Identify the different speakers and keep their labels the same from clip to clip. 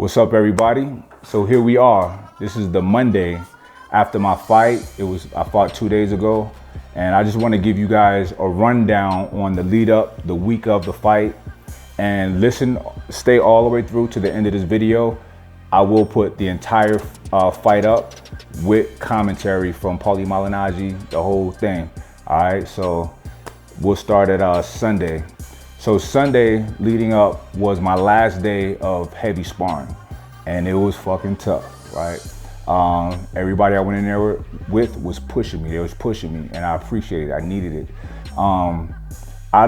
Speaker 1: What's up, everybody? So here we are. This is the Monday after my fight. I fought 2 days ago, and I just want to give you guys a rundown on the lead up, the week of the fight, and stay all the way through to the end of this video. I will put the entire fight up with commentary from Paulie Malignaggi, the whole thing. All right, so we'll start at Sunday. So Sunday leading up was my last day of heavy sparring, and it was fucking tough, right? Everybody I went in there with was pushing me. They was pushing me, and I appreciated it. I needed it. I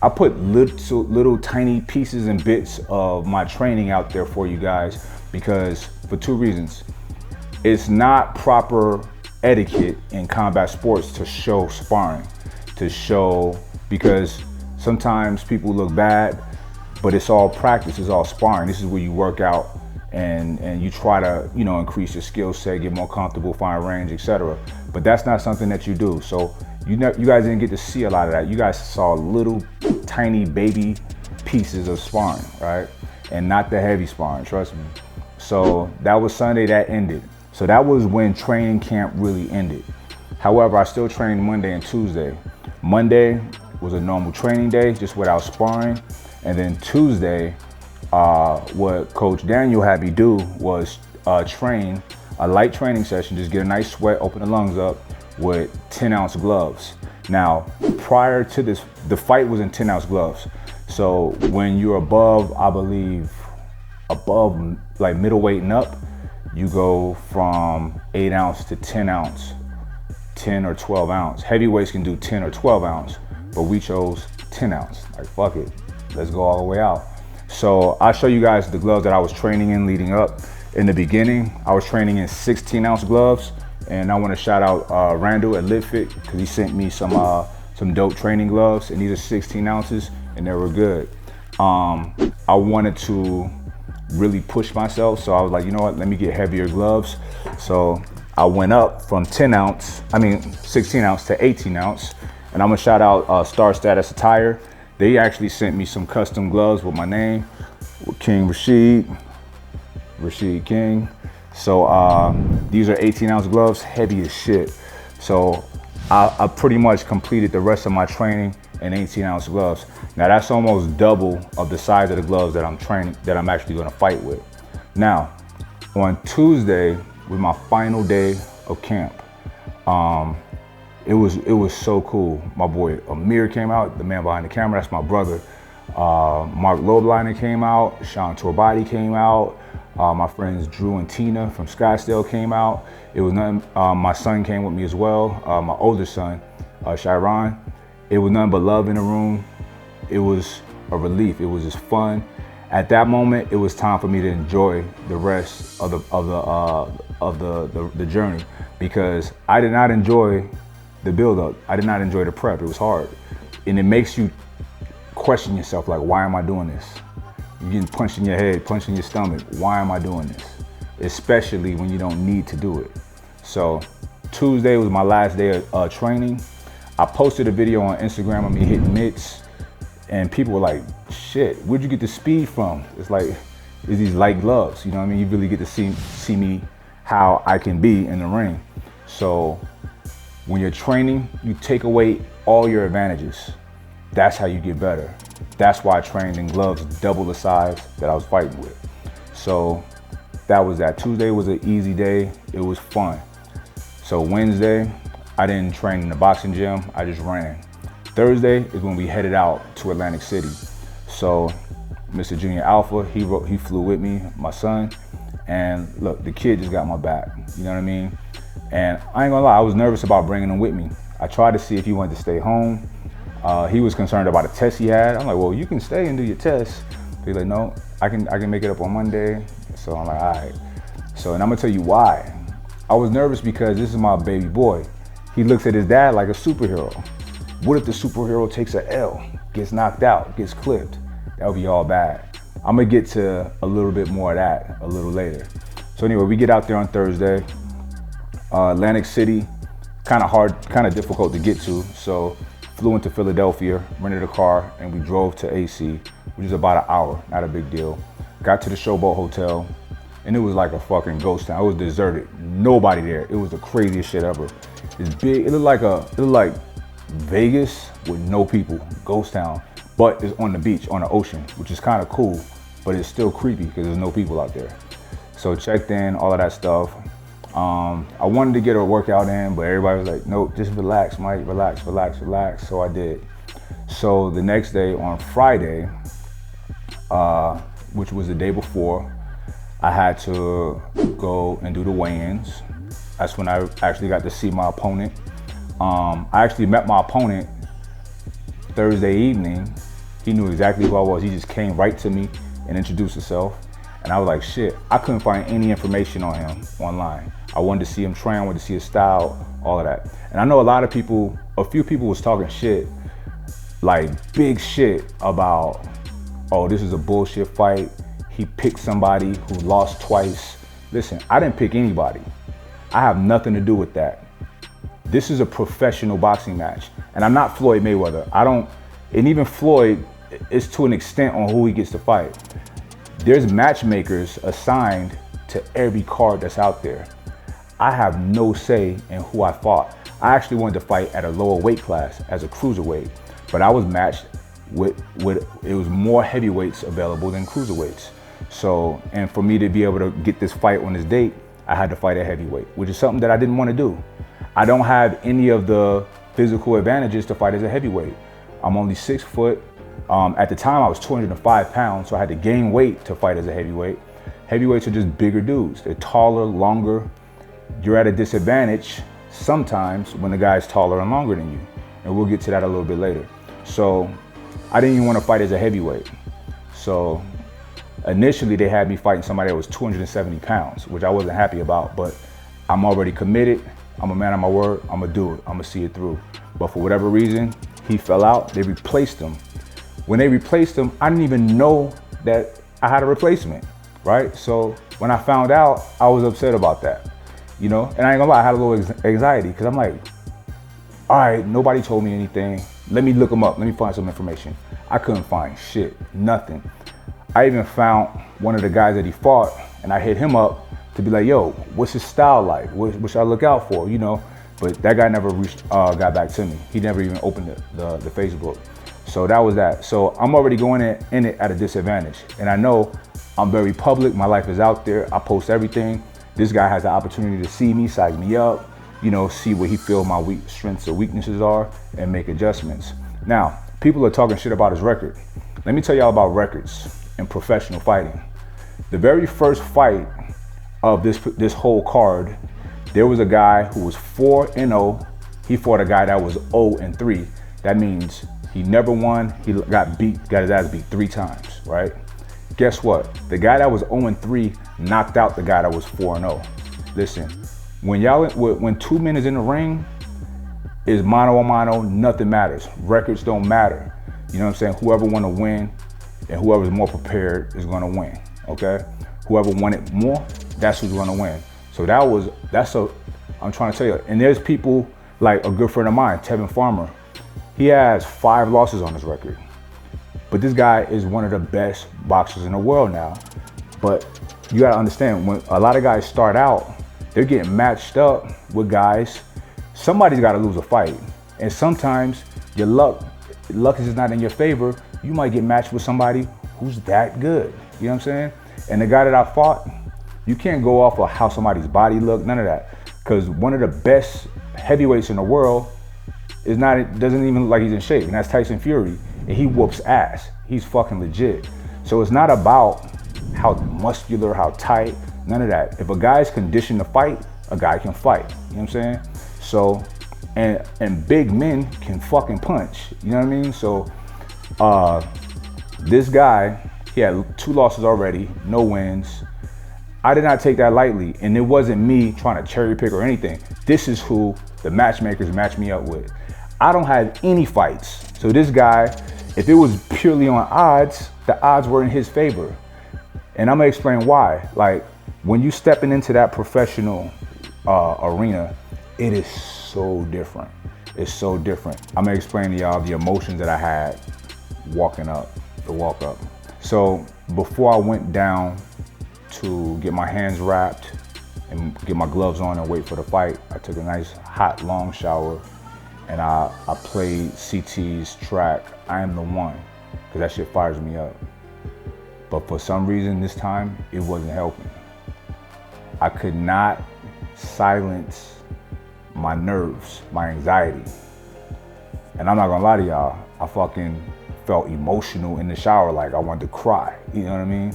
Speaker 1: put little tiny pieces and bits of my training out there for you guys because for two reasons. It's not proper etiquette in combat sports to show sparring, because sometimes people look bad, but it's all practice, it's all sparring. This is where you work out and you try to, increase your skill set, get more comfortable, find range, etc. But that's not something that you do. So you guys didn't get to see a lot of that. You guys saw little tiny baby pieces of sparring, right? And not the heavy sparring, trust me. So that was Sunday, that ended. So that was when training camp really ended. However, I still trained Monday and Tuesday. Monday was a normal training day, just without sparring. And then Tuesday, what Coach Daniel had me do was train a light training session, just get a nice sweat, open the lungs up with 10-ounce gloves. Now, prior to this, the fight was in 10-ounce gloves. So when you're above like middleweight and up, you go from 8-ounce to 10-ounce, 10 or 12 ounce. Heavyweights can do 10 or 12 ounce, but we chose 10 ounce. Like, fuck it, let's go all the way out. So I'll show you guys the gloves that I was training in leading up. In the beginning, I was training in 16-ounce gloves, and I want to shout out Randall at LitFit because he sent me some dope training gloves, and these are 16 ounces, and they were good. I wanted to really push myself, so I was like, you know what, let me get heavier gloves. So I went up from 16 ounce to 18 ounce, and I'm gonna shout out Star Status Attire. They actually sent me some custom gloves with my name, with King Rashid King. So these are 18-ounce gloves, heavy as shit. So I pretty much completed the rest of my training in 18-ounce gloves. Now that's almost double of the size of the gloves that I'm actually gonna fight with. Now, on Tuesday was my final day of camp. It was so cool. My boy Amir came out, the man behind the camera, that's my brother. Mark Lobliner came out, Sean Torbati came out, my friends Drew and Tina from Scottsdale came out. It was nothing, my son came with me as well, my older son, Chiron. It was nothing but love in the room. It was a relief, it was just fun. At that moment, it was time for me to enjoy the rest of the journey, because I did not enjoy the build-up. I did not enjoy the prep. It was hard, and it makes you question yourself, like, why am I doing this? You're getting punched in your head, punched in your stomach. Why am I doing this? Especially when you don't need to do it. So Tuesday was my last day of training. I posted a video on Instagram of me hitting mitts, and people were like, shit, where'd you get the speed from? It's like, it's these light gloves, you know what I mean? You really get to see me how I can be in the ring. So when you're training, you take away all your advantages. That's how you get better. That's why I trained in gloves double the size that I was fighting with. So that was that. Tuesday was an easy day. It was fun. So Wednesday, I didn't train in the boxing gym. I just ran. Thursday is when we headed out to Atlantic City. So Mr. Junior Alpha, he flew with me, my son. And look, the kid just got my back. You know what I mean? And I ain't gonna lie, I was nervous about bringing him with me. I tried to see if he wanted to stay home. He was concerned about a test he had. I'm like, well, you can stay and do your test. He's like, no, I can make it up on Monday. So I'm like, all right. So, and I'm gonna tell you why. I was nervous because this is my baby boy. He looks at his dad like a superhero. What if the superhero takes an L, gets knocked out, gets clipped? That would be all bad. I'm gonna get to a little bit more of that a little later. So anyway, we get out there on Thursday. Atlantic City, kind of hard, kind of difficult to get to. So flew into Philadelphia, rented a car, and we drove to AC, which is about an hour, not a big deal. got to the Showboat Hotel, and it was like a fucking ghost town. It was deserted, nobody there. It was the craziest shit ever. It's big. It looked like Vegas with no people, ghost town, but it's on the beach, on the ocean, which is kind of cool, but it's still creepy because there's no people out there. So checked in, all of that stuff. I wanted to get a workout in, but everybody was like, nope, just relax, Mike, relax, relax, relax. So I did. So the next day, on Friday, which was the day before, I had to go and do the weigh-ins. That's when I actually got to see my opponent. I actually met my opponent Thursday evening. He knew exactly who I was. He just came right to me and introduced himself. And I was like, shit, I couldn't find any information on him online. I wanted to see him train, I wanted to see his style, all of that. And I know a few people was talking shit, like big shit about, oh, this is a bullshit fight. He picked somebody who lost twice. Listen, I didn't pick anybody. I have nothing to do with that. This is a professional boxing match. And I'm not Floyd Mayweather. And even Floyd is to an extent on who he gets to fight. There's matchmakers assigned to every card that's out there. I have no say in who I fought. I actually wanted to fight at a lower weight class as a cruiserweight, but I was matched with it was more heavyweights available than cruiserweights. So, and for me to be able to get this fight on this date, I had to fight at heavyweight, which is something that I didn't want to do. I don't have any of the physical advantages to fight as a heavyweight. I'm only 6 foot. At the time I was 205 pounds, so I had to gain weight to fight as a heavyweight. Heavyweights are just bigger dudes. They're taller, longer. You're at a disadvantage sometimes when the guy's taller and longer than you. And we'll get to that a little bit later. So I didn't even want to fight as a heavyweight. So initially they had me fighting somebody that was 270 pounds, which I wasn't happy about, but I'm already committed. I'm a man of my word. I'm gonna do it. I'm gonna see it through. But for whatever reason, he fell out. They replaced him. When they replaced him, I didn't even know that I had a replacement, right? So when I found out, I was upset about that, you know? And I ain't gonna lie, I had a little anxiety because I'm like, all right, nobody told me anything. Let me look them up. Let me find some information. I couldn't find shit, nothing. I even found one of the guys that he fought and I hit him up to be like, yo, what's his style like? What should I look out for, you know? But that guy never got back to me. He never even opened the Facebook. So that was that. So I'm already going in it at a disadvantage. And I know I'm very public. My life is out there. I post everything. This guy has the opportunity to see me, size me up, you know, see what he feel my strengths or weaknesses are and make adjustments. Now, people are talking shit about his record. Let me tell y'all about records in professional fighting. The very first fight of this whole card, there was a guy who was 4-0. He fought a guy that was 0-3. That means he never won. He got his ass beat 3 times, right? Guess what? The guy that was 0-3 knocked out the guy that was 4-0. Listen, when 2 men is in the ring, is mano a mano, nothing matters. Records don't matter. You know what I'm saying? Whoever want to win and whoever's more prepared is going to win, okay? Whoever wanted more, that's who's going to win. So I'm trying to tell you. And there's people like a good friend of mine, Tevin Farmer. He has 5 losses on his record. But this guy is one of the best boxers in the world now. But you gotta understand, when a lot of guys start out, they're getting matched up with guys. Somebody's gotta lose a fight. And sometimes your luck is just not in your favor. You might get matched with somebody who's that good. You know what I'm saying? And the guy that I fought, you can't go off of how somebody's body look, none of that. Because one of the best heavyweights in the world doesn't even look like he's in shape, and that's Tyson Fury, and he whoops ass. He's fucking legit. So it's not about how muscular, how tight, none of that. If a guy's conditioned to fight, a guy can fight. You know what I'm saying? So, and big men can fucking punch. You know what I mean? So, this guy, he had 2 losses already, no wins. I did not take that lightly, and it wasn't me trying to cherry pick or anything. This is who the matchmakers matched me up with. I don't have any fights. So this guy, if it was purely on odds, the odds were in his favor. And I'm gonna explain why. Like, when you stepping into that professional arena, it is so different. It's so different. I'm gonna explain to y'all the emotions that I had walking up, the walk up. So before I went down to get my hands wrapped and get my gloves on and wait for the fight, I took a nice hot long shower, and I played CT's track, I Am the One, because that shit fires me up. But for some reason this time, it wasn't helping. I could not silence my nerves, my anxiety. And I'm not gonna lie to y'all, I fucking felt emotional in the shower, like I wanted to cry, you know what I mean?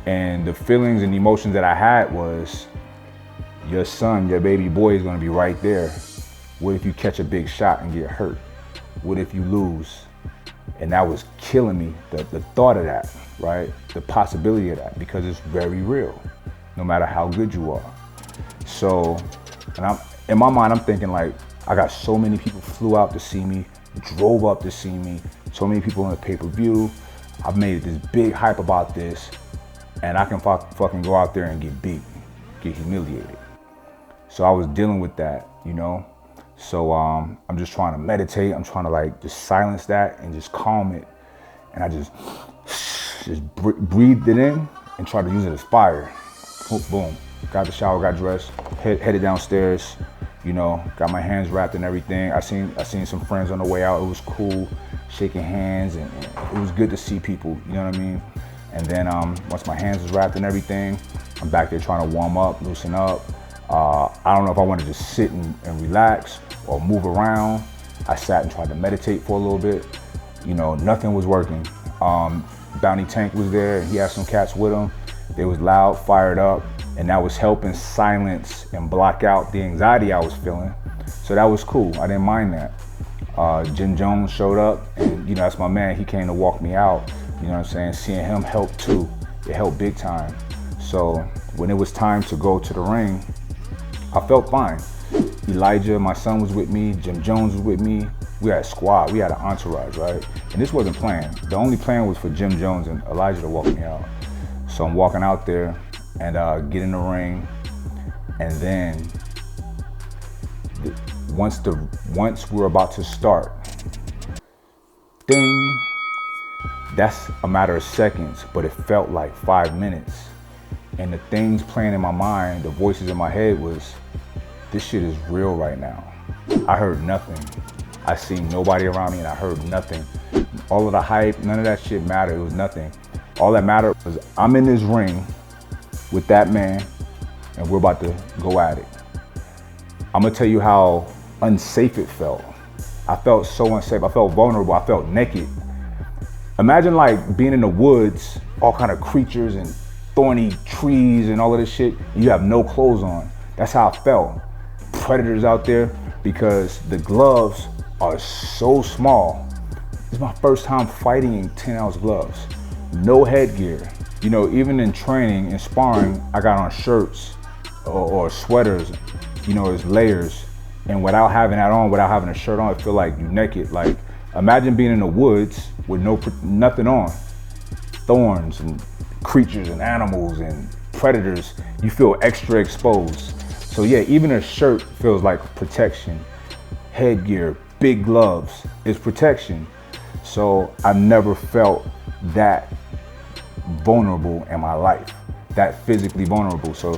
Speaker 1: And the feelings and emotions that I had was, your son, your baby boy is gonna be right there. What if you catch a big shot and get hurt? What if you lose? And that was killing me, the thought of that, right? The possibility of that, because it's very real, no matter how good you are. So, and in my mind, I'm thinking like, I got so many people flew out to see me, drove up to see me, so many people on the pay-per-view. I've made this big hype about this, and I can fucking go out there and get beat, get humiliated. So I was dealing with that, you know? So I'm just trying to meditate. I'm trying to like just silence that and just calm it. And I just breathed it in and tried to use it as fire. Boom, boom. Got the shower, got dressed, headed downstairs. You know, got my hands wrapped and everything. I seen some friends on the way out. It was cool, shaking hands, and it was good to see people. You know what I mean? And then once my hands was wrapped and everything, I'm back there trying to warm up, loosen up. I don't know if I wanted to just sit and relax or move around. I sat and tried to meditate for a little bit. You know, nothing was working. Bounty Tank was there, and he had some cats with him. They was loud, fired up, and that was helping silence and block out the anxiety I was feeling. So that was cool, I didn't mind that. Jim Jones showed up, and you know, that's my man, he came to walk me out. You know what I'm saying? Seeing him help too, it helped big time. So when it was time to go to the ring, I felt fine. Elijah, my son, was with me. Jim Jones was with me. We had a squad, we had an entourage, right? And this wasn't planned. The only plan was for Jim Jones and Elijah to walk me out. So I'm walking out there and get in the ring. And then once we're about to start, ding, that's a matter of seconds, but it felt like 5 minutes. And the things playing in my mind, the voices in my head was, this shit is real right now. I heard nothing. I seen nobody around me and I heard nothing. All of the hype, none of that shit mattered, it was nothing. All that mattered was I'm in this ring with that man and we're about to go at it. I'm gonna tell you how unsafe it felt. I felt so unsafe, I felt vulnerable, I felt naked. Imagine like being in the woods, all kind of creatures and thorny trees and all of this shit, and you have no clothes on. That's how I felt. Predators out there, because the gloves are so small. This is my first time fighting in 10-ounce gloves. No headgear. You know, even in training and sparring, I got on shirts or sweaters, you know, as layers. And without having that on, without having a shirt on, I feel like you're naked. Like, imagine being in the woods with nothing on. Thorns and creatures and animals and predators, you feel extra exposed. So yeah, even a shirt feels like protection. Headgear, big gloves is protection. So I've never felt that vulnerable in my life, that physically vulnerable. So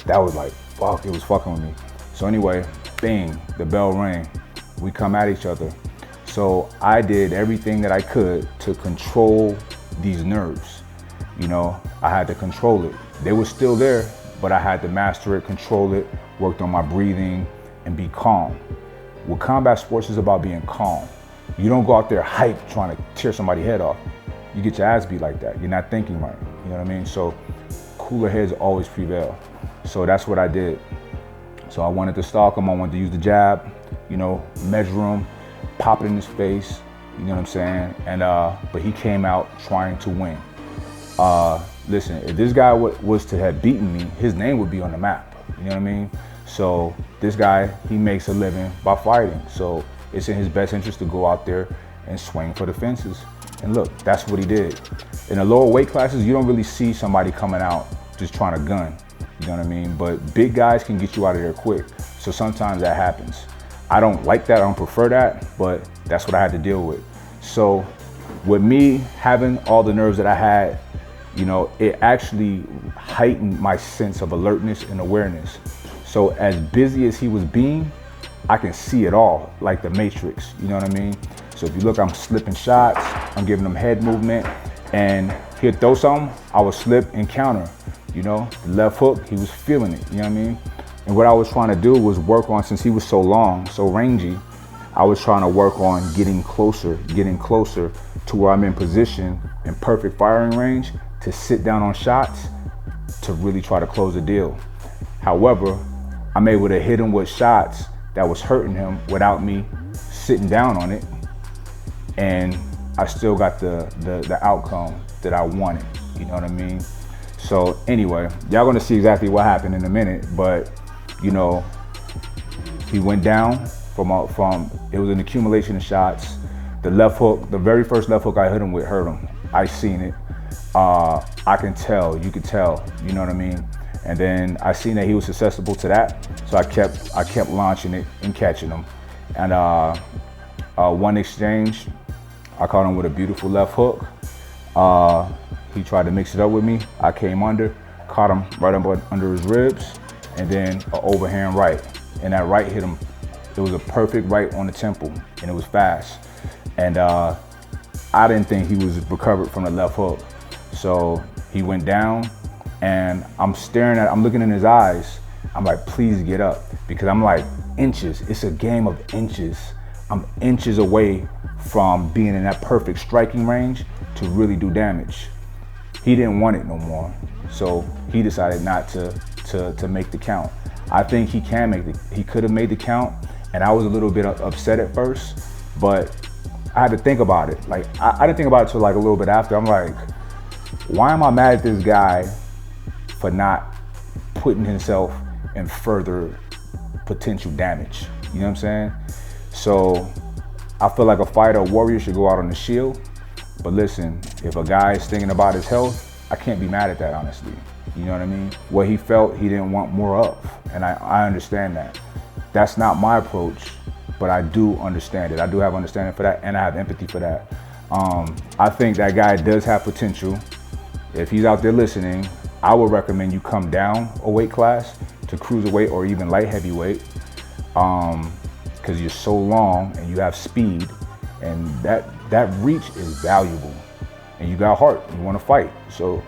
Speaker 1: that was like, fuck, it was fucking with me. So anyway, bang, the bell rang. We come at each other. So I did everything that I could to control these nerves. You know, I had to control it. They were still there, but I had to master it, control it, worked on my breathing, and be calm. What combat sports is about being calm. You don't go out there hype trying to tear somebody's head off. You get your ass beat like that. You're not thinking right, you know what I mean? So cooler heads always prevail. So that's what I did. So I wanted to stalk him, I wanted to use the jab, you know, measure him, pop it in his face, you know what I'm saying? And but he came out trying to win. Listen, if this guy was to have beaten me, his name would be on the map, you know what I mean? So this guy, he makes a living by fighting. So it's in his best interest to go out there and swing for the fences. And look, that's what he did. In the lower weight classes, you don't really see somebody coming out just trying to gun, you know what I mean? But big guys can get you out of there quick. So sometimes that happens. I don't like that, I don't prefer that, but that's what I had to deal with. So with me having all the nerves that I had, you know, it actually heightened my sense of alertness and awareness. So as busy as he was being, I can see it all, like the Matrix, you know what I mean? So if you look, I'm slipping shots, I'm giving him head movement, and he'd throw something, I would slip and counter, you know? The left hook, he was feeling it, you know what I mean? And what I was trying to do was work on, since he was so long, so rangy, I was trying to work on getting closer to where I'm in position, in perfect firing range, to sit down on shots, to really try to close the deal. However, I'm able to hit him with shots that was hurting him without me sitting down on it, and I still got the outcome that I wanted, you know what I mean? So anyway, y'all gonna see exactly what happened in a minute, but you know, he went down from it was an accumulation of shots. The left hook, the very first left hook I hit him with hurt him. I seen it. I can tell, you could tell, you know what I mean? And then I seen that he was susceptible to that, so I kept launching it and catching him. And one exchange, I caught him with a beautiful left hook. He tried to mix it up with me. I came under, caught him right under his ribs, and then an overhand right. And that right hit him. It was a perfect right on the temple, and it was fast. And I didn't think he was recovered from the left hook. So he went down, and I'm looking in his eyes. I'm like, please get up, because I'm like, inches. It's a game of inches. I'm inches away from being in that perfect striking range to really do damage. He didn't want it no more, so he decided not to make the count. I think he could have made the count, and I was a little bit upset at first, but I had to think about it. Like, I didn't think about it till like a little bit after. I'm like, why am I mad at this guy for not putting himself in further potential damage? You know what I'm saying? So I feel like a fighter, a warrior should go out on the shield. But listen, if a guy is thinking about his health, I can't be mad at that, honestly. You know what I mean? What he felt, he didn't want more of. And I understand that. That's not my approach, but I do understand it. I do have understanding for that, and I have empathy for that. I think that guy does have potential. If he's out there listening, I would recommend you come down a weight class to cruiserweight or even light heavyweight, because you're so long and you have speed, and that reach is valuable, and you got heart, you want to fight. So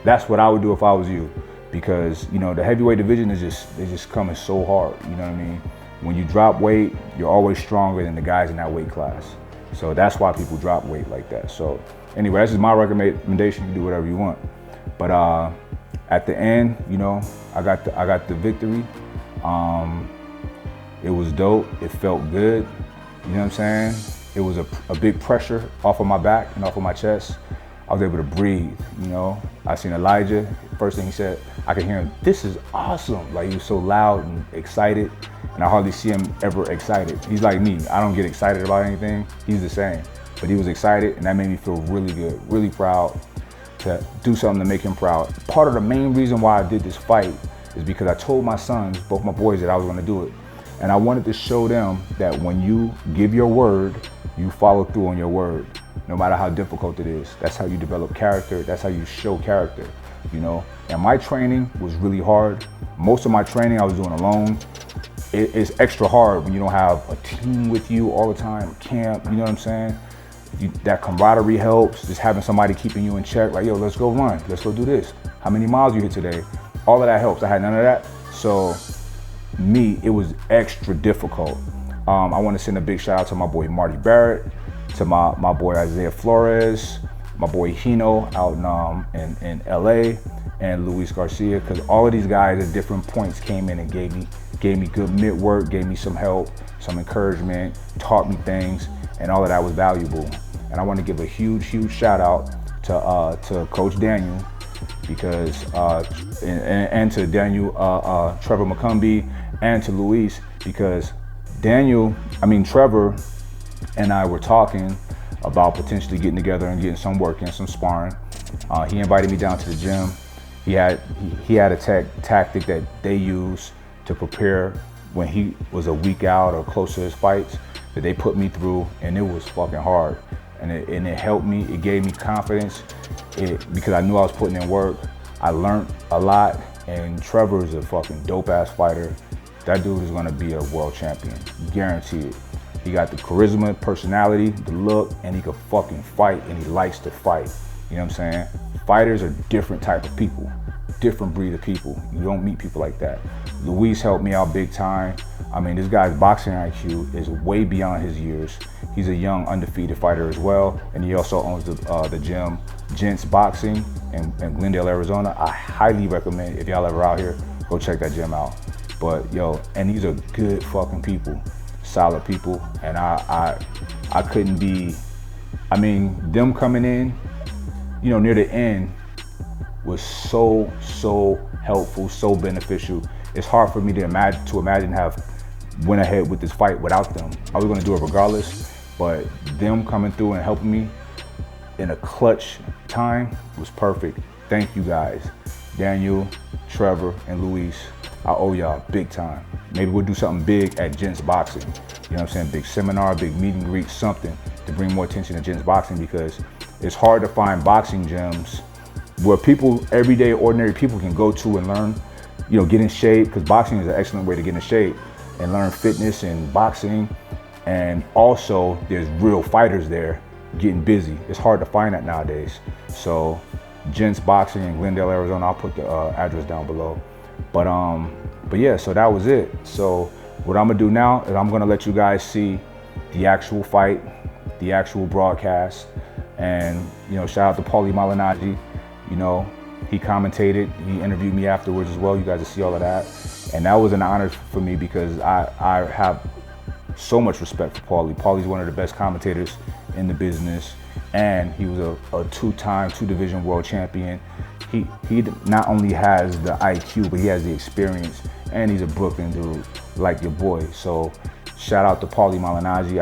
Speaker 1: that's what I would do if I was you, because you know the heavyweight division is just coming so hard. You know what I mean? When you drop weight, you're always stronger than the guys in that weight class. So that's why people drop weight like that. So anyway, that's just my recommendation. You can do whatever you want. But at the end, you know, I got the victory. It was dope. It felt good. You know what I'm saying? It was a big pressure off of my back and off of my chest. I was able to breathe, you know. I seen Elijah, first thing he said, I could hear him, "This is awesome." Like, he was so loud and excited, and I hardly see him ever excited. He's like me, I don't get excited about anything. He's the same, but he was excited, and that made me feel really good, really proud to do something to make him proud. Part of the main reason why I did this fight is because I told my sons, both my boys, that I was gonna do it. And I wanted to show them that when you give your word, you follow through on your word, no matter how difficult it is. That's how you develop character. That's how you show character, you know? And my training was really hard. Most of my training I was doing alone. It's extra hard when you don't have a team with you all the time, camp, you know what I'm saying? That camaraderie helps, just having somebody keeping you in check, like, yo, let's go run, let's go do this. How many miles you hit today? All of that helps. I had none of that. So me, it was extra difficult. I want to send a big shout out to my boy Marty Barrett, to my boy Isaiah Flores, my boy Hino out in LA, and Luis Garcia, because all of these guys at different points came in and gave me good mid work, gave me some help, some encouragement, taught me things, and all of that was valuable. And I want to give a huge shout out to Coach Daniel, because and to Daniel, Trevor McCumbee, and to Luis, because Trevor and I were talking about potentially getting together and getting some work in, some sparring. He invited me down to the gym. He had a tactic that they use to prepare when he was a week out or close to his fights, that they put me through, and it was fucking hard. and it helped me. It gave me confidence because I knew I was putting in work. I learned a lot, and Trevor is a fucking dope-ass fighter. That dude is gonna be a world champion, guaranteed. He got the charisma, personality, the look, and he can fucking fight, and he likes to fight. You know what I'm saying? Fighters are different type of people, different breed of people. You don't meet people like that. Luis helped me out big time. I mean, this guy's boxing IQ is way beyond his years. He's a young, undefeated fighter as well, and he also owns the gym, Gents Boxing in Glendale, Arizona. I highly recommend, if y'all ever out here, go check that gym out. But yo, and these are good fucking people, solid people, and I couldn't be, I mean, them coming in, you know, near the end was so helpful, so beneficial. It's hard for me to imagine have went ahead with this fight without them. I was gonna do it regardless, but them coming through and helping me in a clutch time was perfect. Thank you guys, Daniel, Trevor, and Luis. I owe y'all big time. Maybe we'll do something big at Gents Boxing. You know what I'm saying? Big seminar, big meet and greet, something to bring more attention to Gents Boxing, because it's hard to find boxing gyms where people, everyday ordinary people, can go to and learn, you know, get in shape, because boxing is an excellent way to get in shape and learn fitness and boxing. And also there's real fighters there getting busy. It's hard to find that nowadays. So Gents Boxing in Glendale, Arizona, I'll put the address down below. But yeah, so that was it. So what I'm gonna do now is I'm gonna let you guys see the actual fight, the actual broadcast. And, you know, shout out to Paulie Malignaggi. You know, he commentated, he interviewed me afterwards as well. You guys will see all of that. And that was an honor for me, because I have so much respect for Paulie. Paulie's one of the best commentators in the business, and he was a two-time, two-division world champion. He not only has the IQ, but he has the experience, and he's a Brooklyn dude, like your boy. So shout out to Paulie Malignaggi.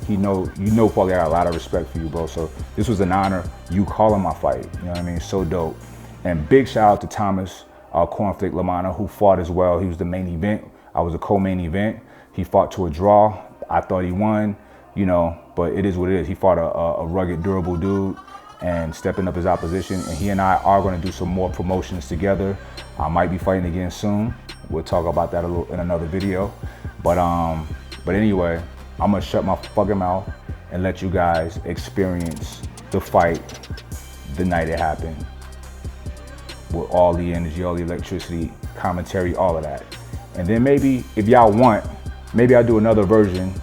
Speaker 1: You know Paulie, I got a lot of respect for you, bro. So this was an honor, you calling my fight. You know what I mean? So dope. And big shout out to Thomas Cornflake Lamana, who fought as well. He was the main event. I was a co-main event. He fought to a draw. I thought he won, you know, but it is what it is. He fought a rugged, durable dude and stepping up his opposition. And he and I are going to do some more promotions together. I might be fighting again soon. We'll talk about that a little in another video. But anyway, I'm gonna shut my fucking mouth and let you guys experience the fight the night it happened, with all the energy, all the electricity, commentary, all of that. And then maybe, if y'all want, maybe I'll do another version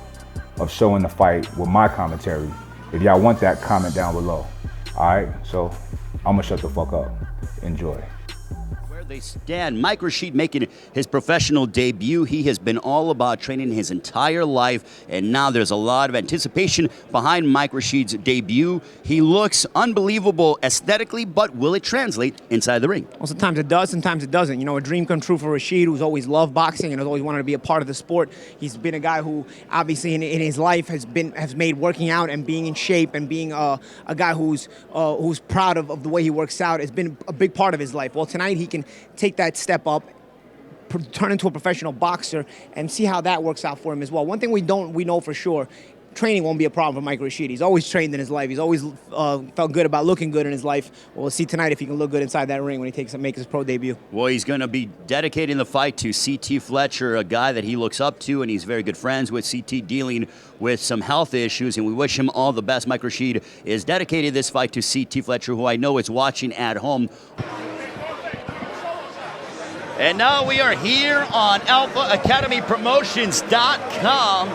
Speaker 1: of showing the fight with my commentary. If y'all want that, comment down below. All right, so I'm gonna shut the fuck up. Enjoy.
Speaker 2: They stand. Mike Rashid making his professional debut. He has been all about training his entire life, and now there's a lot of anticipation behind Mike Rashid's debut. He looks unbelievable aesthetically, but will it translate inside the ring?
Speaker 3: Well, sometimes it does, sometimes it doesn't. You know, a dream come true for Rashid, who's always loved boxing and has always wanted to be a part of the sport. He's been a guy who, obviously, in his life has made working out and being in shape and being a guy who's proud of the way he works out has been a big part of his life. Well, tonight he can take that step up, turn into a professional boxer, and see how that works out for him as well. One thing we know for sure, training won't be a problem for Mike Rashid. He's always trained in his life. He's always felt good about looking good in his life. Well, we'll see tonight if he can look good inside that ring when he makes his pro debut.
Speaker 2: Well, he's going to be dedicating the fight to C.T. Fletcher, a guy that he looks up to, and he's very good friends with C.T., dealing with some health issues, and we wish him all the best. Mike Rashid is dedicated this fight to C.T. Fletcher, who I know is watching at home. And now we are here on AlphaAcademyPromotions.com.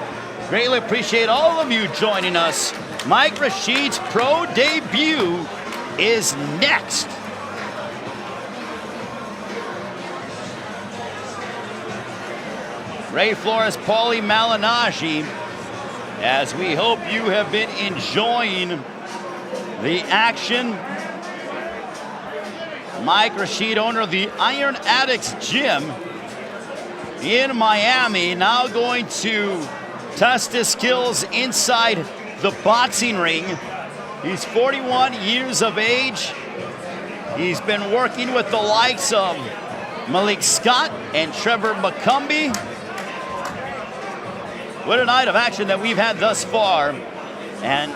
Speaker 2: Greatly appreciate all of you joining us. Mike Rashid's pro debut is next. Ray Flores, Paulie Malignaggi, as we hope you have been enjoying the action. Mike Rashid, owner of the Iron Addicts Gym in Miami, now going to test his skills inside the boxing ring. He's 41 years of age. He's been working with the likes of Malik Scott and Trevor McCumbee. What a night of action that we've had thus far. And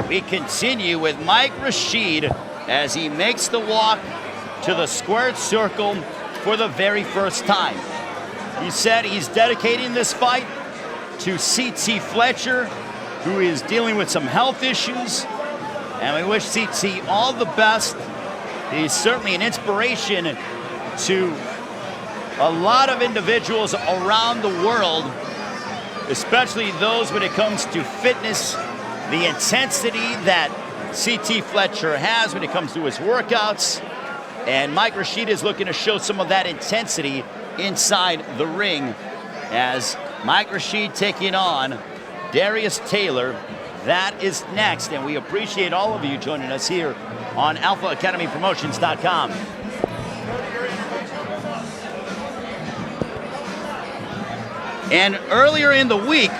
Speaker 2: we continue with Mike Rashid as he makes the walk to the squared circle for the very first time. He said he's dedicating this fight to CT Fletcher, who is dealing with some health issues, and we wish CT all the best. He's certainly an inspiration to a lot of individuals around the world, especially those when it comes to fitness, the intensity that CT Fletcher has when it comes to his workouts. And Mike Rashid is looking to show some of that intensity inside the ring as Mike Rashid taking on Darius Taylor. That is next, and we appreciate all of you joining us here on AlphaAcademyPromotions.com. And earlier in the week,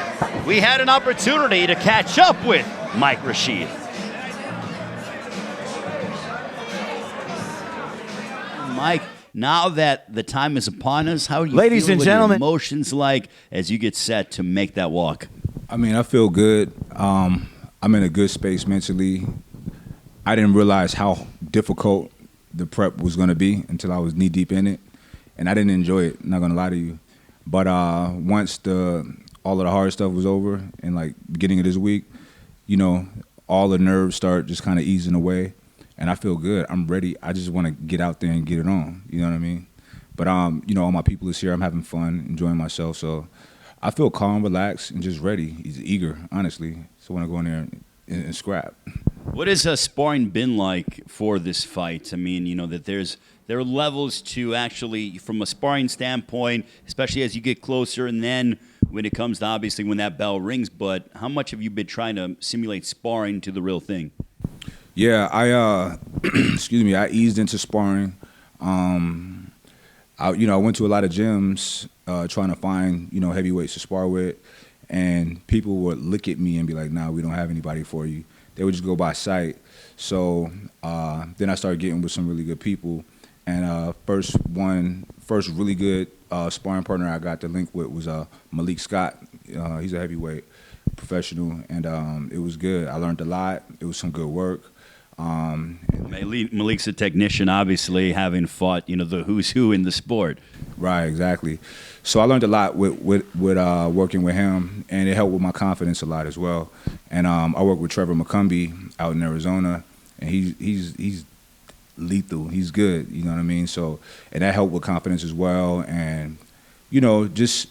Speaker 2: we had an opportunity to catch up with Mike Rashid. Mike, now that the time is upon us, how are you
Speaker 4: Ladies
Speaker 2: feeling?
Speaker 4: and
Speaker 2: What are your
Speaker 4: gentlemen.
Speaker 2: emotions like as you get set to make that walk?
Speaker 1: I mean, I feel good. I'm in a good space mentally. I didn't realize how difficult the prep was going to be until I was knee deep in it, and I didn't enjoy it. Not going to lie to you, but once all of the hard stuff was over and like beginning of this week, you know, all the nerves start just kind of easing away, and I feel good. I'm ready. I just want to get out there and get it on. You know what I mean? But you know, all my people is here. I'm having fun, enjoying myself. So I feel calm, relaxed, and just ready. He's eager, honestly. So I want to go in there and scrap.
Speaker 2: What has sparring been like for this fight? I mean, you know, that there are levels to actually, from a sparring standpoint, especially as you get closer, and then when it comes to obviously when that bell rings. But how much have you been trying to simulate sparring to the real thing?
Speaker 1: Yeah, I excuse me, I eased into sparring. I went to a lot of gyms trying to find, you know, heavyweights to spar with, and people would look at me and be like, "Nah, we don't have anybody for you." They would just go by sight. So then I started getting with some really good people, and first really good sparring partner I got to link with was Malik Scott. He's a heavyweight professional, and it was good. I learned a lot. It was some good work.
Speaker 2: Malik's a technician, obviously, having fought, you know, the who's who in the sport.
Speaker 1: Right, exactly. So I learned a lot with working with him, and it helped with my confidence a lot as well. And I work with Trevor McCumbee out in Arizona, and he's lethal. He's good, you know what I mean? So, and that helped with confidence as well. And you know, just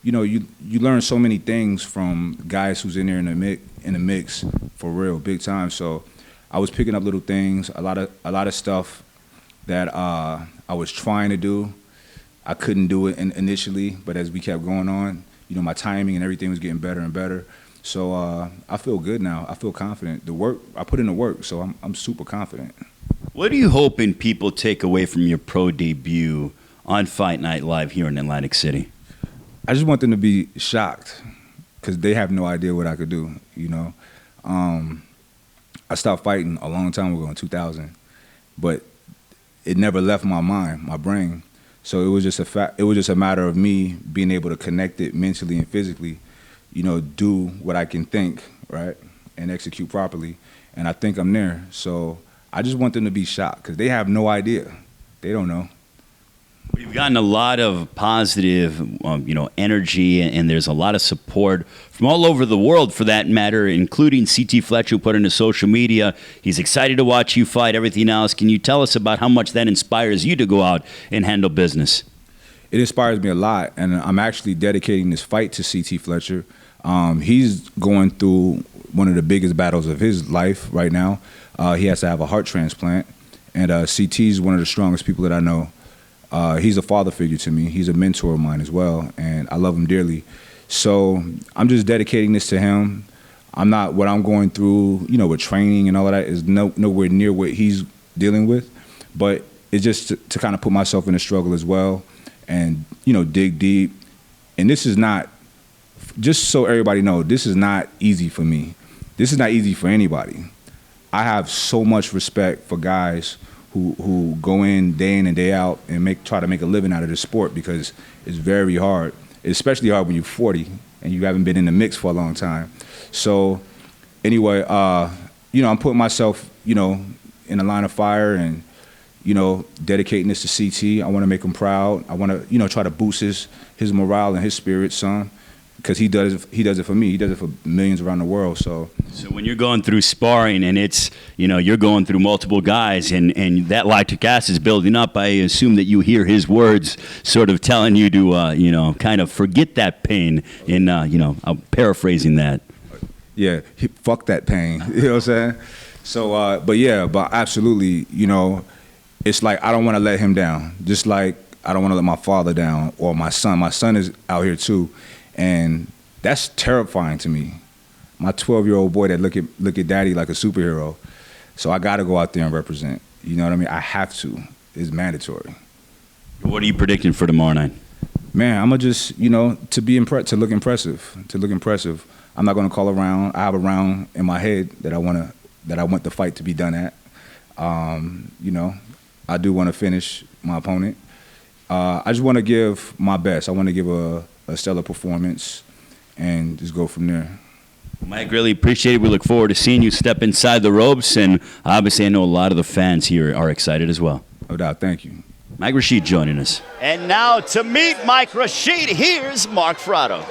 Speaker 1: you learn so many things from guys who's in there in the mix for real, big time. So I was picking up little things, a lot of stuff that I was trying to do. I couldn't do it initially, but as we kept going on, you know, my timing and everything was getting better and better. So I feel good now. I feel confident. I put in the work, so I'm super confident.
Speaker 2: What are you hoping people take away from your pro debut on Fight Night Live here in Atlantic City?
Speaker 1: I just want them to be shocked because they have no idea what I could do, you know. I stopped fighting a long time ago in 2000, but it never left my mind, my brain. So it was just a matter of me being able to connect it mentally and physically, you know, do what I can think, right, and execute properly. And I think I'm there. So I just want them to be shocked because they have no idea. They don't know.
Speaker 2: We've gotten a lot of positive, energy, and there's a lot of support from all over the world, for that matter, including CT Fletcher, who put into social media. He's excited to watch you fight, everything else. Can you tell us about how much that inspires you to go out and handle business?
Speaker 1: It inspires me a lot, and I'm actually dedicating this fight to CT Fletcher. He's going through one of the biggest battles of his life right now. He has to have a heart transplant, and CT is one of the strongest people that I know. He's a father figure to me. He's a mentor of mine as well, and I love him dearly. So I'm just dedicating this to him. What I'm going through, you know, with training and all of that is nowhere near what he's dealing with, but it's just to kind of put myself in a struggle as well and, you know, dig deep. And this is not, just so everybody knows, this is not easy for me. This is not easy for anybody. I have so much respect for guys who go in and day out and try to make a living out of this sport, because it's very hard. It's especially hard when you're 40 and you haven't been in the mix for a long time. So anyway, I'm putting myself, in a line of fire and, dedicating this to CT. I want to make him proud. I want to, try to boost his morale and his spirit some, because he does it for me. He does it for millions around the world. So
Speaker 2: when you're going through sparring and it's, you're going through multiple guys and that lactic acid is building up, I assume that you hear his words sort of telling you to, kind of forget that pain. And, I'm paraphrasing that.
Speaker 1: Yeah, fuck that pain. You know what I'm saying? So, but absolutely, it's like I don't want to let him down. Just like I don't want to let my father down or my son. My son is out here too, and that's terrifying to me. My 12-year-old boy that look at daddy like a superhero. So I got to go out there and represent. You know what I mean? I have to. It's mandatory.
Speaker 2: What are you predicting for tomorrow night?
Speaker 1: Man, I'm gonna just to look impressive. I'm not gonna call a round. I have a round in my head that I want the fight to be done at. I do want to finish my opponent. I just want to give my best. I want to give a stellar performance and just go from there.
Speaker 2: Mike, really appreciate it. We look forward to seeing you step inside the ropes, and obviously I know a lot of the fans here are excited as well.
Speaker 1: No doubt. Thank you.
Speaker 2: Mike Rashid joining us.
Speaker 4: And now to meet Mike Rashid, here's Mark Frotto.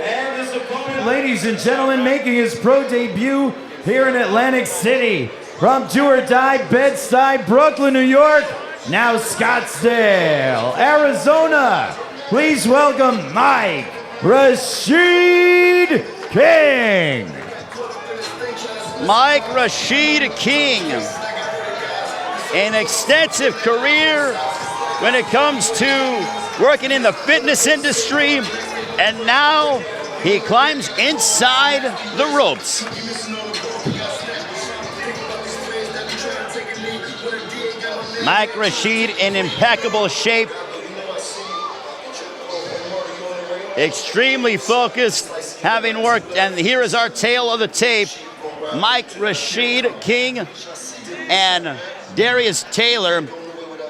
Speaker 5: And his opponent, ladies and gentlemen, making his pro debut here in Atlantic City. From Do or Die, Bed-Stuy, Brooklyn, New York, now Scottsdale, Arizona. Please welcome Mike Rashid King.
Speaker 4: Mike Rashid King, an extensive career when it comes to working in the fitness industry, and now he climbs inside the ropes. Mike Rashid in impeccable shape, extremely focused, having worked, and here is our tale of the tape. Mike Rashid King and Darius Taylor.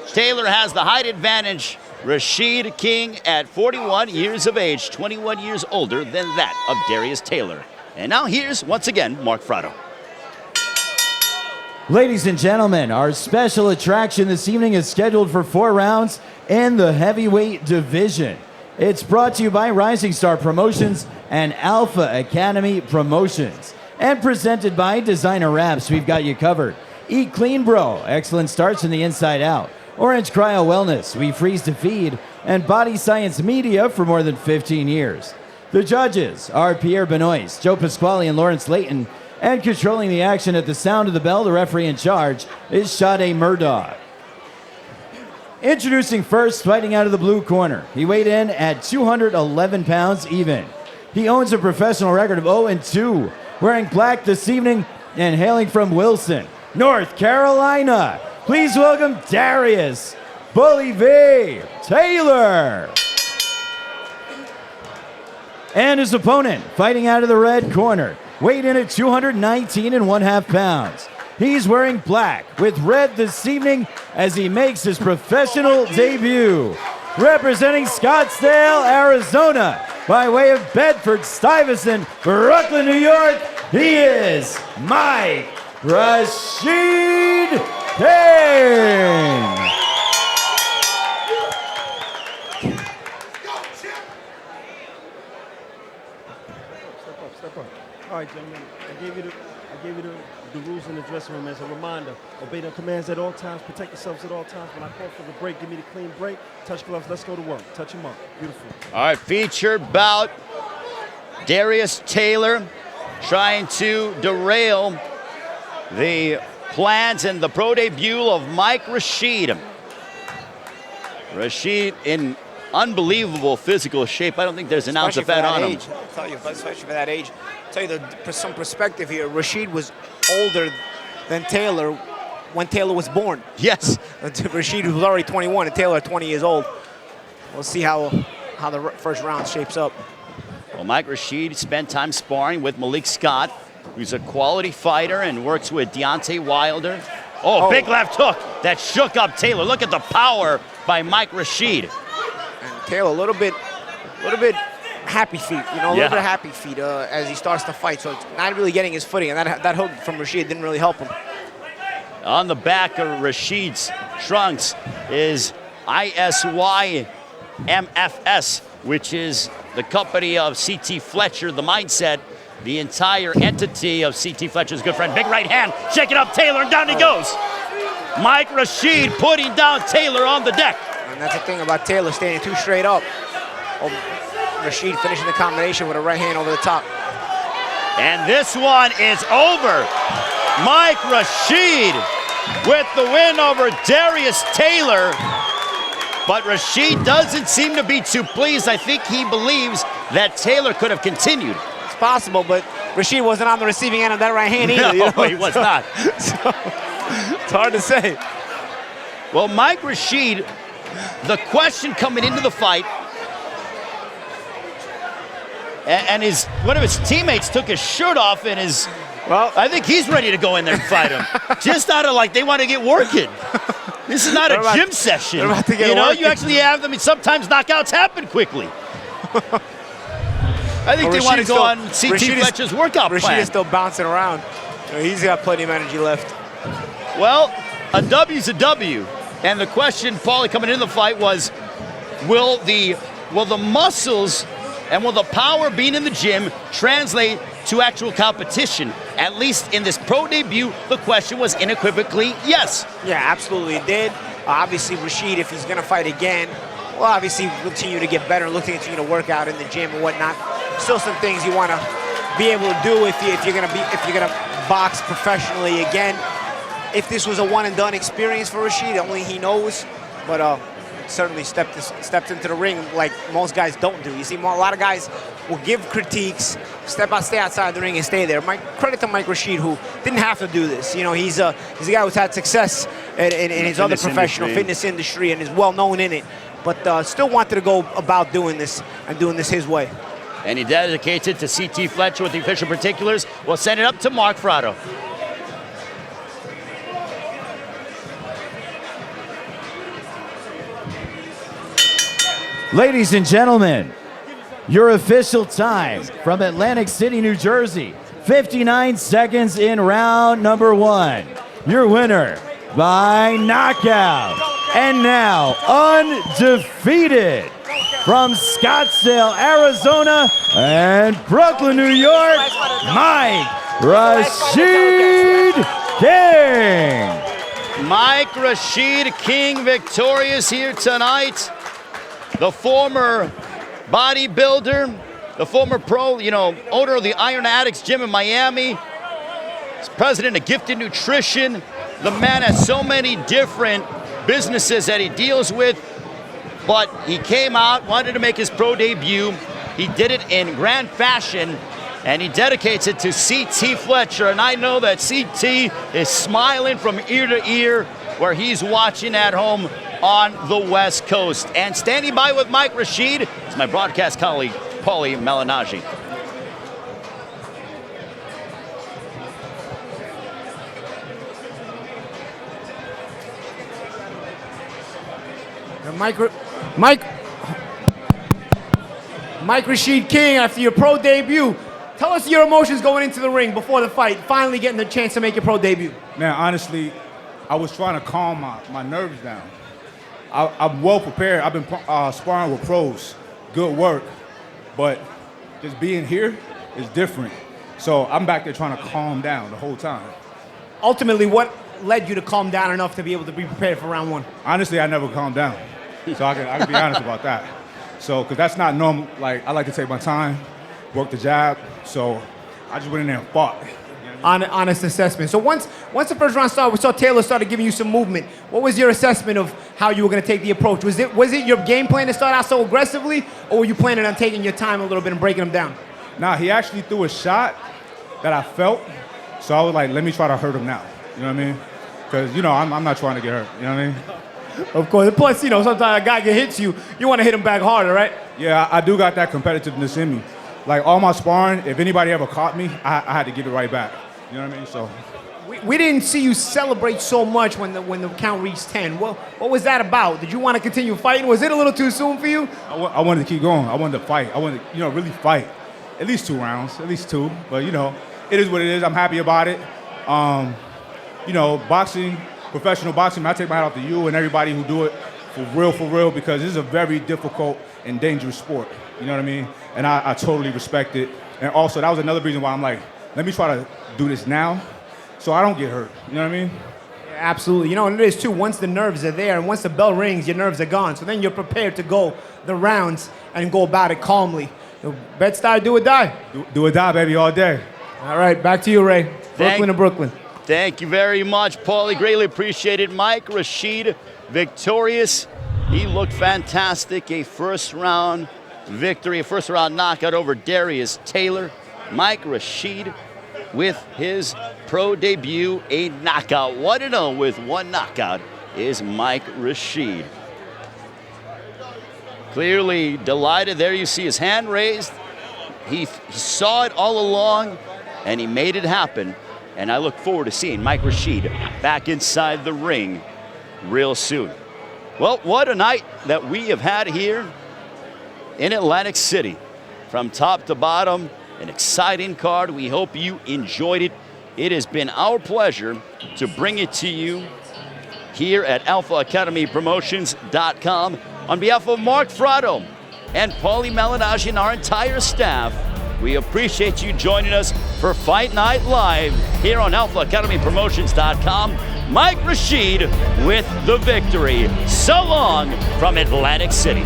Speaker 4: Taylor has the height advantage. Rashid King at 41 years of age, 21 years older than that of Darius Taylor. And now here's, once again, Mark Frotto.
Speaker 5: Ladies and gentlemen, our special attraction this evening is scheduled for 4 rounds in the heavyweight division. It's brought to you by Rising Star Promotions and Alpha Academy Promotions. And presented by Designer Wraps, we've got you covered. Eat Clean Bro, excellent starts from the inside out. Orange Cryo Wellness, we freeze to feed. And Body Science Media for more than 15 years. The judges are Pierre Benoist, Joe Pasquale, and Lawrence Layton. And controlling the action at the sound of the bell, the referee in charge is Sade Murdoch. Introducing first, fighting out of the blue corner. He weighed in at 211 pounds even. He owns a professional record of 0-2, wearing black this evening and hailing from Wilson, North Carolina. Please welcome Darius Paulie Taylor. And his opponent, fighting out of the red corner, weighed in at 219.5 pounds. He's wearing black with red this evening as he makes his professional debut. Representing Scottsdale, Arizona, by way of Bedford-Stuyvesant, Brooklyn, New York, he is Mike Rashid King.
Speaker 6: Step up. All right, gentlemen. I gave you the rules in the dressing room as a reminder. Obey the commands at all times. Protect yourselves at all times. When I call for the break, give me the clean break. Touch gloves. Let's go to work. Touch him up. Beautiful.
Speaker 4: All right, featured bout. Darius Taylor trying to derail the plans and the pro debut of Mike Rashid. Rashid in unbelievable physical shape. I don't think there's an ounce of fat on him.
Speaker 3: I'll tell you, especially for that age. I'll tell you some perspective here. Rashid was older than Taylor when Taylor was born.
Speaker 4: Yes.
Speaker 3: Rashid was already 21 and Taylor 20 years old. We'll see how the first round shapes up.
Speaker 4: Well, Mike Rashid spent time sparring with Malik Scott, who's a quality fighter and works with Deontay Wilder. Oh, big left hook that shook up Taylor. Look at the power by Mike Rashid.
Speaker 3: And Taylor a little bit happy feet, a little bit of happy feet as he starts to fight. So it's not really getting his footing, and that hook from Rashid didn't really help him.
Speaker 2: On the back of Rashid's trunks is ISYMFS, which is the company of C.T. Fletcher, the mindset, the entire entity of C.T. Fletcher's good friend. Big right hand, shake it up, Taylor, and down he goes. Mike Rashid putting down Taylor on the deck.
Speaker 3: And that's the thing about Taylor, standing too straight up. Rashid finishing the combination with a right hand over the top.
Speaker 2: And this one is over. Mike Rashid with the win over Darius Taylor. But Rashid doesn't seem to be too pleased. I think he believes that Taylor could have continued.
Speaker 3: It's possible, but Rashid wasn't on the receiving end of that right hand either.
Speaker 2: No, he was not.
Speaker 3: So, it's hard to say.
Speaker 2: Well, Mike Rashid, the question coming into the fight, and one of his teammates took his shirt off and I think he's ready to go in there and fight him. Just out of they want to get working. This is not a gym session.
Speaker 3: They're about to get working.
Speaker 2: You actually have them. Sometimes knockouts happen quickly. I think they want to go on CT Fletcher's workout plan.
Speaker 3: Rashid is still bouncing around. He's got plenty of energy left.
Speaker 2: Well, a W's a W. And the question, Paulie, coming into the fight was, will the muscles and will the power being in the gym translate to actual competition? At least in this pro debut, the question was unequivocally yes.
Speaker 3: Yeah, absolutely it did. Obviously, Rashid, if he's going to fight again, will obviously continue to get better, looking to continue to work out in the gym and whatnot. Still some things you want to be able to do if you're going to box professionally again. If this was a one and done experience for Rashid, only he knows. But certainly stepped into the ring like most guys don't do. You see, a lot of guys will give critiques, stay outside the ring and stay there. Credit to Mike Rashid, who didn't have to do this. He's a guy who's had success in his other professional fitness industry and is well known in it, but still wanted to go about doing this and doing this his way.
Speaker 2: And he dedicated to CT Fletcher with the official particulars. We'll send it up to Mark Frado.
Speaker 5: Ladies and gentlemen, your official time from Atlantic City, New Jersey, 59 seconds in round number 1. Your winner by knockout, and now undefeated from Scottsdale, Arizona, and Brooklyn, New York, Mike Rashid King.
Speaker 2: Mike Rashid King victorious here tonight. The former bodybuilder, the former pro, owner of the Iron Addicts Gym in Miami. He's president of Gifted Nutrition. The man has so many different businesses that he deals with, but he came out, wanted to make his pro debut. He did it in grand fashion, and he dedicates it to CT Fletcher. And I know that CT is smiling from ear to ear where he's watching at home on the West Coast. And standing by with Mike Rashid is my broadcast colleague, Paulie Malignaggi.
Speaker 3: Mike Rashid King, after your pro debut, tell us your emotions going into the ring before the fight, finally getting the chance to make your pro debut.
Speaker 1: Man, honestly, I was trying to calm my nerves down. I'm well prepared. I've been sparring with pros, good work, but just being here is different. So I'm back there trying to calm down the whole time.
Speaker 3: Ultimately, what led you to calm down enough to be able to be prepared for round 1?
Speaker 1: Honestly, I never calmed down. So I can be honest about that. So, because that's not normal. I like to take my time, work the jab. So I just went in there and fought.
Speaker 3: Honest assessment. So once the first round started, we saw Taylor started giving you some movement. What was your assessment of how you were going to take the approach? Was it your game plan to start out so aggressively, or were you planning on taking your time a little bit and breaking him down?
Speaker 1: Nah, he actually threw a shot that I felt, so I was like, let me try to hurt him now. You know what I mean? Because, I'm not trying to get hurt. You know what I mean?
Speaker 3: Of course. Plus, sometimes a guy hits you, you want to hit him back harder, right?
Speaker 1: Yeah, I do got that competitiveness in me. All my sparring, if anybody ever caught me, I had to give it right back. You know what I mean? So
Speaker 3: we didn't see you celebrate so much when the count reached 10. What was that about? Did you want to continue fighting? Was it a little too soon for you?
Speaker 1: I wanted to keep going. I wanted to fight. I wanted to, really fight. At least 2 rounds, at least 2. But, it is what it is. I'm happy about it. Boxing, professional boxing, I take my hat off to you and everybody who do it for real, because this is a very difficult and dangerous sport. You know what I mean? And I totally respect it. And also, that was another reason why I'm like, let me try to do this now so I don't get hurt. You know what I mean?
Speaker 3: Yeah, absolutely. And it is too, once the nerves are there and once the bell rings, your nerves are gone. So then you're prepared to go the rounds and go about it calmly. Bed-Stuy, do or die.
Speaker 1: Do or die, baby, all day.
Speaker 3: All right, back to you, Ray. Brooklyn to Brooklyn.
Speaker 2: Thank you very much, Paulie. Greatly appreciated. Mike Rashid, victorious. He looked fantastic. A first-round victory, a first-round knockout over Darius Taylor. Mike Rashid with his pro debut, a knockout. 1-0 with 1 knockout is Mike Rashid. Clearly delighted. There you see his hand raised. He saw it all along, and he made it happen. And I look forward to seeing Mike Rashid back inside the ring real soon. Well, what a night that we have had here in Atlantic City. From top to bottom, an exciting card. We hope you enjoyed it. It has been our pleasure to bring it to you here at AlphaAcademyPromotions.com. On behalf of Mark Fratto and Paulie Malignaggi and our entire staff, we appreciate you joining us for Fight Night Live here on AlphaAcademyPromotions.com. Mike Rashid with the victory. So long from Atlantic City.